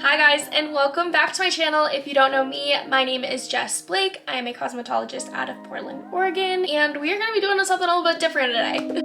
Hi guys, and welcome back to my channel. If you don't know me, my name is Jess Blake. I am a cosmetologist out of Portland, Oregon, and we are going to be doing something a little bit different today.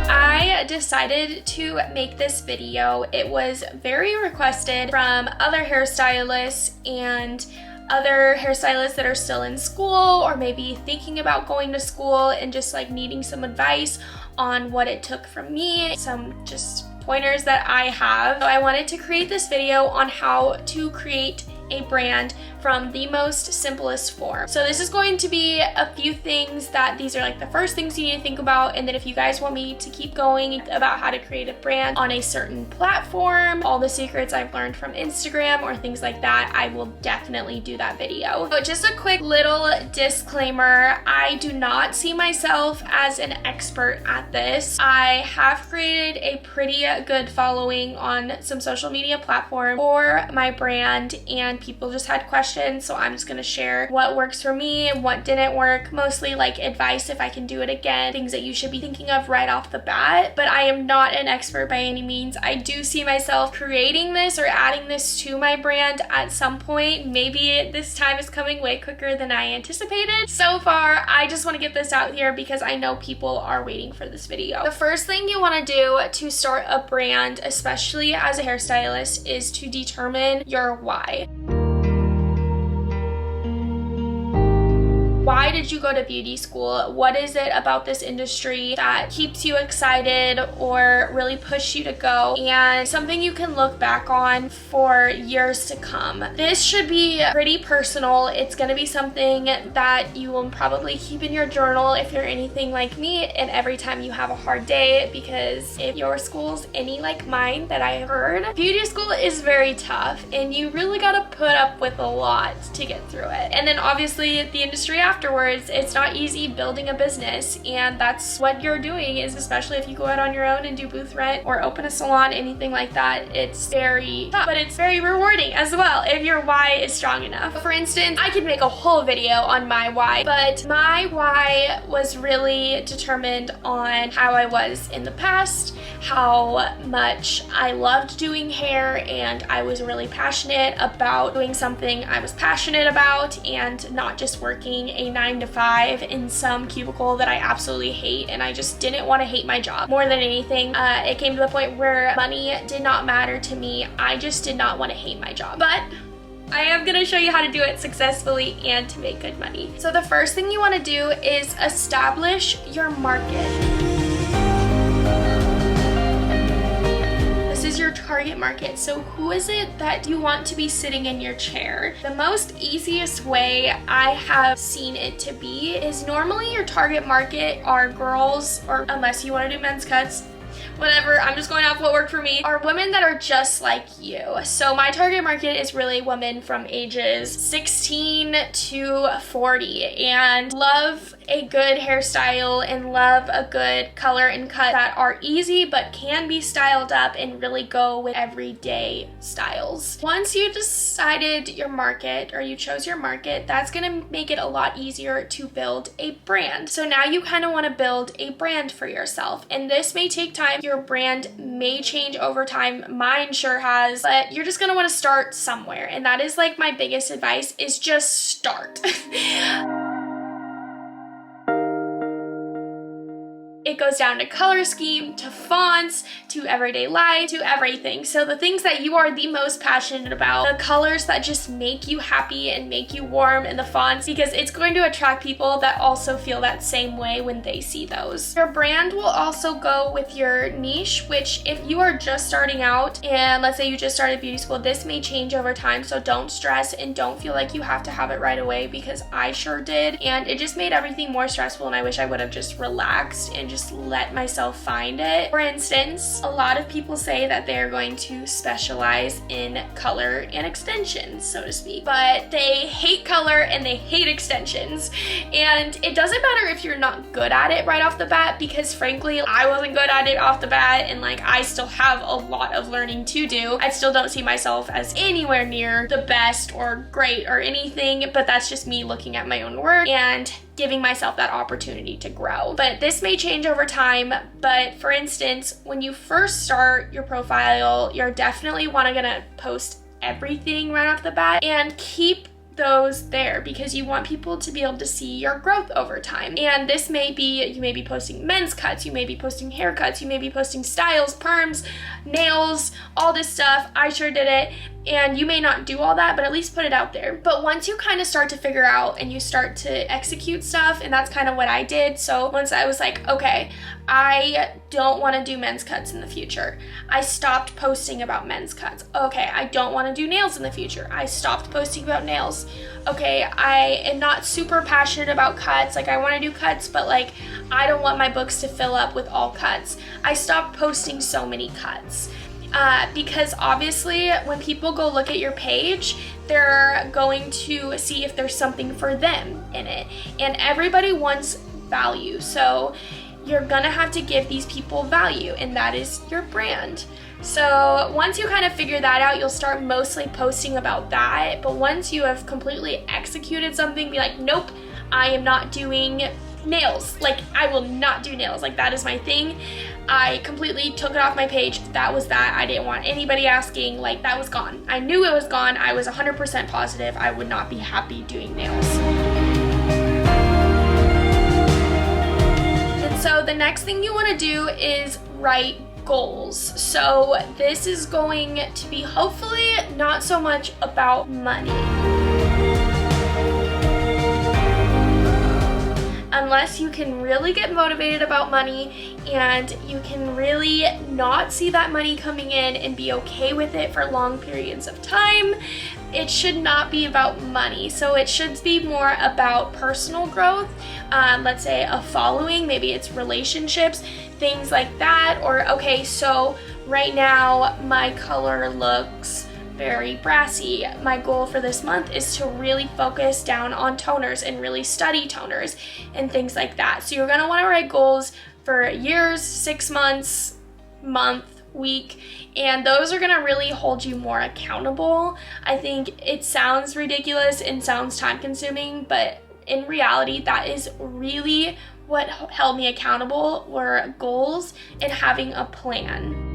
I decided to make this video. It was very requested from other hairstylists and other hairstylists that are still in school or maybe thinking about going to school and just like needing some advice on what it took from me, some just pointers that I have. So I wanted to create this video on how to create a brand from the most simplest form. So this is going to be a few things that these are like the first things you need to think about, and then if you guys want me to keep going about how to create a brand on a certain platform, all the secrets I've learned from Instagram or things like that, I will definitely do that video. So just a quick little disclaimer, I do not see myself as an expert at this. I have created a pretty good following on some social media platform for my brand, and people just had questions, so I'm just gonna share what works for me, what didn't work, mostly like advice if I can do it again, things that you should be thinking of right off the bat. But I am not an expert by any means. I do see myself creating this or adding this to my brand at some point. Maybe this time is coming way quicker than I anticipated. So far, I just want to get this out here because I know people are waiting for this video. The first thing you want to do to start a brand, especially as a hairstylist, is to determine your why. Why did you go to beauty school? What is it about this industry that keeps you excited or really push you to go? And something you can look back on for years to come. This should be pretty personal. It's gonna be something that you will probably keep in your journal if you're anything like me, and every time you have a hard day, because if your school's any like mine that I heard, beauty school is very tough and you really gotta put up with a lot to get through it. And then obviously the industry afterwards, it's not easy building a business, and that's what you're doing, is especially if you go out on your own and do booth rent or open a salon, anything like that, it's very tough, but it's very rewarding as well if your why is strong enough. For instance, I could make a whole video on my why, but my why was really determined on how I was in the past, how much I loved doing hair, and I was really passionate about doing something I was passionate about and not just working a 9-to-5 in some cubicle that I absolutely hate. And I just didn't want to hate my job more than anything. It came to the point where money did not matter to me. I just did not want to hate my job. But I am going to show you how to do it successfully and to make good money. So the first thing you want to do is establish your market. Your target market. So who is it that you want to be sitting in your chair? The most easiest way I have seen it to be is normally your target market are girls, or unless you want to do men's cuts, whatever, I'm just going off what worked for me, are women that are just like you. So my target market is really women from ages 16 to 40 and love a good hairstyle and love a good color and cut that are easy but can be styled up and really go with everyday styles. Once you decided your market, or you chose your market, that's gonna make it a lot easier to build a brand. So now you kind of want to build a brand for yourself, and this may take time. Your brand may change over time. Mine sure has, but you're just gonna want to start somewhere, and that is like my biggest advice, is just start. It goes down to color scheme, to fonts, to everyday life, to everything. So the things that you are the most passionate about, the colors that just make you happy and make you warm, and the fonts, because it's going to attract people that also feel that same way when they see those. Your brand will also go with your niche, which if you are just starting out, and let's say you just started beauty school, this may change over time, so don't stress and don't feel like you have to have it right away, because I sure did, and it just made everything more stressful, and I wish I would have just relaxed and just let myself find it. For instance, a lot of people say that they're going to specialize in color and extensions, so to speak, but they hate color and they hate extensions. And it doesn't matter if you're not good at it right off the bat, because frankly, I wasn't good at it off the bat, and like I still have a lot of learning to do. I still don't see myself as anywhere near the best or great or anything, but that's just me looking at my own work. And giving myself that opportunity to grow. But this may change over time. But for instance, when you first start your profile, you're definitely gonna post everything right off the bat and keep those there because you want people to be able to see your growth over time. And this may be, you may be posting men's cuts, you may be posting haircuts, you may be posting styles, perms, nails, all this stuff. I sure did it. And you may not do all that, but at least put it out there. But once you kind of start to figure out and you start to execute stuff, and that's kind of what I did. So once I was like, okay, I don't want to do men's cuts in the future, I stopped posting about men's cuts. Okay, I don't want to do nails in the future, I stopped posting about nails. Okay, I am not super passionate about cuts. Like, I want to do cuts, but like, I don't want my books to fill up with all cuts. I stopped posting so many cuts. Because obviously when people go look at your page, they're going to see if there's something for them in it. And everybody wants value. So you're gonna have to give these people value, and that is your brand. So once you kind of figure that out, you'll start mostly posting about that. But once you have completely executed something, be like, nope, I am not doing nails. Like, I will not do nails. Like, that is my thing. I completely took it off my page. That was that. I didn't want anybody asking. Like, that was gone. I knew it was gone. I was 100% positive I would not be happy doing nails. And so the next thing you want to do is write goals. So this is going to be hopefully not so much about money. Unless you can really get motivated about money and you can really not see that money coming in and be okay with it for long periods of time, it should not be about money. So it should be more about personal growth. Let's say a following, maybe it's relationships, things like that. Or, okay, so right now my color looks very brassy. My goal for this month is to really focus down on toners and really study toners and things like that. So you're gonna wanna write goals for years, 6 months, month, week, and those are gonna really hold you more accountable. I think it sounds ridiculous and sounds time consuming, but in reality, that is really what held me accountable, were goals and having a plan.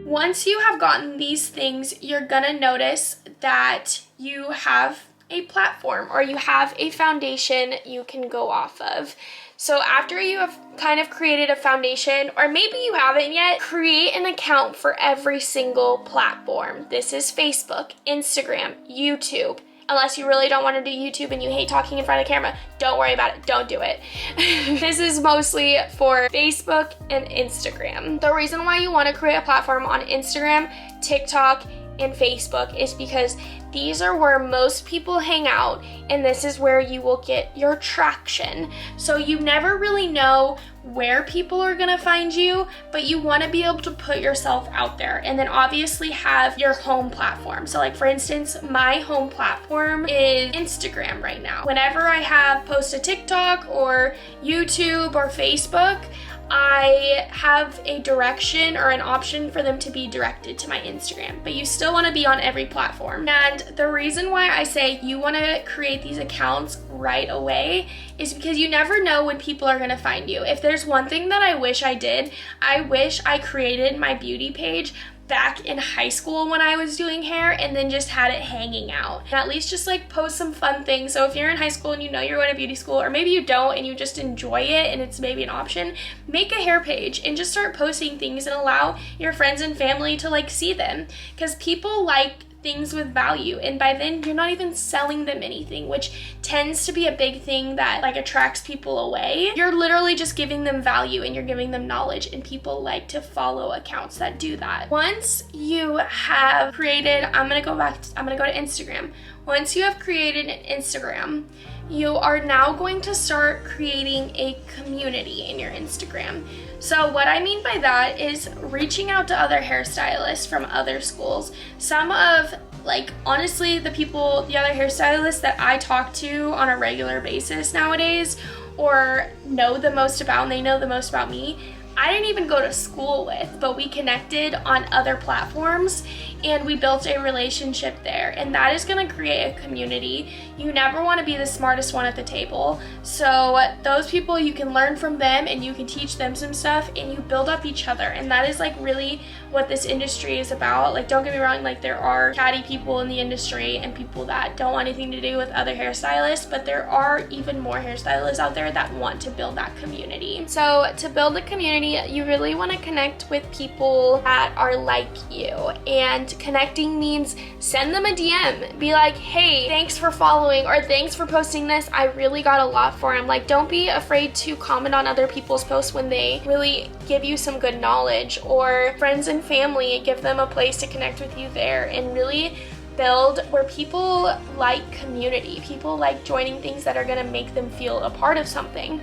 Once you have gotten these things, you're gonna notice that you have a platform or you have a foundation you can go off of. So after you have kind of created a foundation, or maybe you haven't yet, create an account for every single platform. This is Facebook, Instagram, YouTube. Unless you really don't want to do YouTube and you hate talking in front of the camera, don't worry about it, don't do it. This is mostly for Facebook and Instagram. The reason why you want to create a platform on Instagram, TikTok, and Facebook is because these are where most people hang out, and this is where you will get your traction. So you never really know where people are gonna find you, but you wanna be able to put yourself out there, and then obviously have your home platform. So like, for instance, my home platform is Instagram right now. Whenever I have post a TikTok or YouTube or Facebook, I have a direction or an option for them to be directed to my Instagram, but you still want to be on every platform. And the reason why I say you want to create these accounts right away is because you never know when people are going to find you. If there's one thing that I wish I did, I wish I created my beauty page back in high school when I was doing hair and then just had it hanging out. And at least just like post some fun things. So if you're in high school and you know you're going to beauty school, or maybe you don't and you just enjoy it and it's maybe an option, make a hair page and just start posting things and allow your friends and family to like see them, because people like things with value, and by then you're not even selling them anything, which tends to be a big thing that like attracts people away. You're literally just giving them value and you're giving them knowledge, and people like to follow accounts that do that. Once you have created, I'm gonna go to Instagram. Once you have created an Instagram, you are now going to start creating a community in your Instagram. So what I mean by that is reaching out to other hairstylists from other schools. Some of, like, honestly, the other hairstylists that I talk to on a regular basis nowadays, or know the most about, and they know the most about me, I didn't even go to school with, but we connected on other platforms and we built a relationship there, and that is going to create a community. You never want to be the smartest one at the table, so those people, you can learn from them and you can teach them some stuff and you build up each other, and that is like really what this industry is about. Like, don't get me wrong, like there are catty people in the industry and people that don't want anything to do with other hairstylists, but there are even more hairstylists out there that want to build that community. So to build a community, you really want to connect with people that are like you, and connecting means send them a DM, be like, hey, thanks for following, or thanks for posting this, I really got a lot for him. Like, don't be afraid to comment on other people's posts when they really give you some good knowledge, or friends and family, give them a place to connect with you there, and really build where people like community. People like joining things that are going to make them feel a part of something.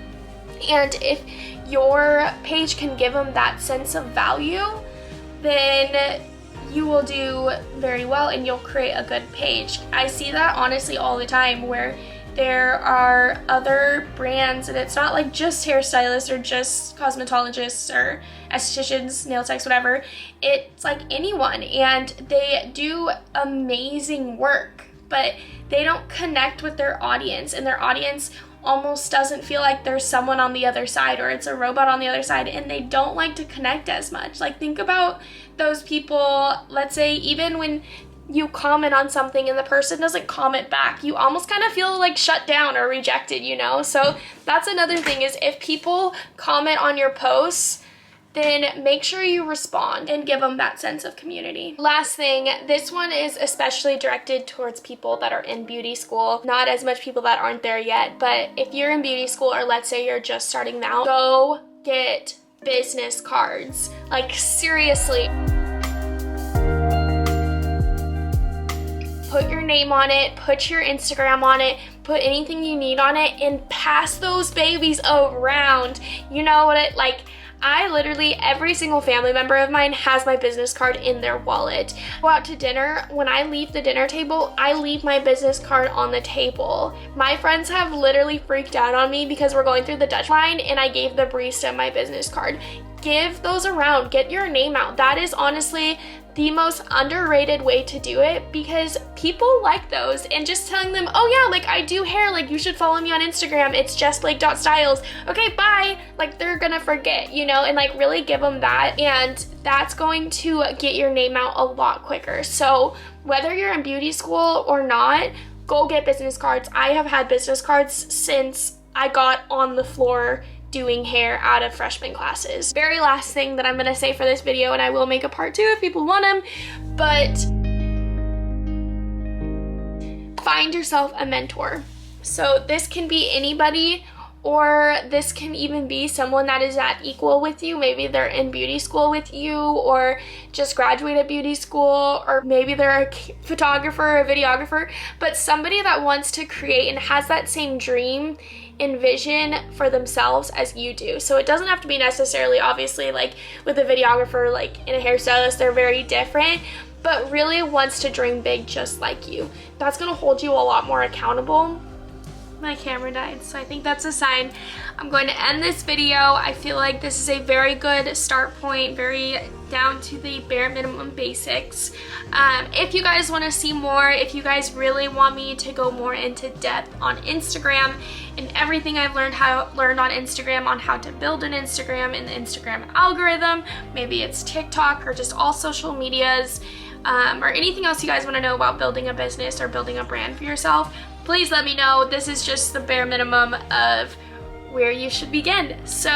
And if your page can give them that sense of value, then you will do very well and you'll create a good page. I see that honestly all the time, where there are other brands, and it's not like just hairstylists or just cosmetologists or estheticians, nail techs, whatever. It's like anyone, and they do amazing work, but they don't connect with their audience, and their audience almost doesn't feel like there's someone on the other side, or it's a robot on the other side, and they don't like to connect as much. Like, think about those people, let's say even when you comment on something and the person doesn't comment back, you almost kind of feel like shut down or rejected, you know? So that's another thing, is if people comment on your posts, then make sure you respond and give them that sense of community. Last thing, this one is especially directed towards people that are in beauty school, not as much people that aren't there yet, but if you're in beauty school, or let's say you're just starting out, go get business cards. Like, seriously. Put your name on it, put your Instagram on it, put anything you need on it, and pass those babies around. You know what it, like, I literally, every single family member of mine has my business card in their wallet. Go out to dinner, when I leave the dinner table, I leave my business card on the table. My friends have literally freaked out on me because we're going through the Dutch line and I gave the barista my business card. Give those around, get your name out. That is honestly the most underrated way to do it, because people like those. And just telling them, oh yeah, like I do hair, like you should follow me on Instagram, it's jessblake.styles, okay, bye, like they're gonna forget, you know, and like really give them that, and that's going to get your name out a lot quicker. So whether you're in beauty school or not, go get business cards. I have had business cards since I got on the floor doing hair out of freshman classes. Very last thing that I'm gonna say for this video, and I will make a part 2 if people want them, but find yourself a mentor. So this can be anybody, or this can even be someone that is at equal with you. Maybe they're in beauty school with you, or just graduated beauty school, or maybe they're a photographer, a videographer, but somebody that wants to create and has that same dream and vision for themselves as you do. So it doesn't have to be necessarily, obviously, like with a videographer, like in a hairstylist, they're very different, but really wants to dream big just like you. That's gonna hold you a lot more accountable. My camera died, so I think that's a sign. I'm going to end this video. I feel like this is a very good start point, very down to the bare minimum basics. If you guys want to see more, if you guys really want me to go more into depth on Instagram and everything I've learned on Instagram, on how to build an Instagram and the Instagram algorithm, maybe it's TikTok or just all social medias, or anything else you guys want to know about building a business or building a brand for yourself, please let me know. This is just the bare minimum of where you should begin. So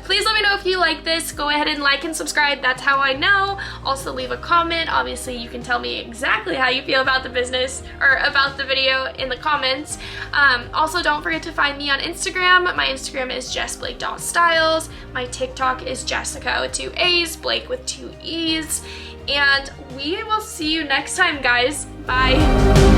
please let me know if you like this. Go ahead and like and subscribe. That's how I know. Also leave a comment. Obviously you can tell me exactly how you feel about the business or about the video in the comments. Also don't forget to find me on Instagram. My Instagram is jessblake.styles. My TikTok is Jessica with 2 A's, Blake with 2 E's. And we will see you next time, guys. Bye.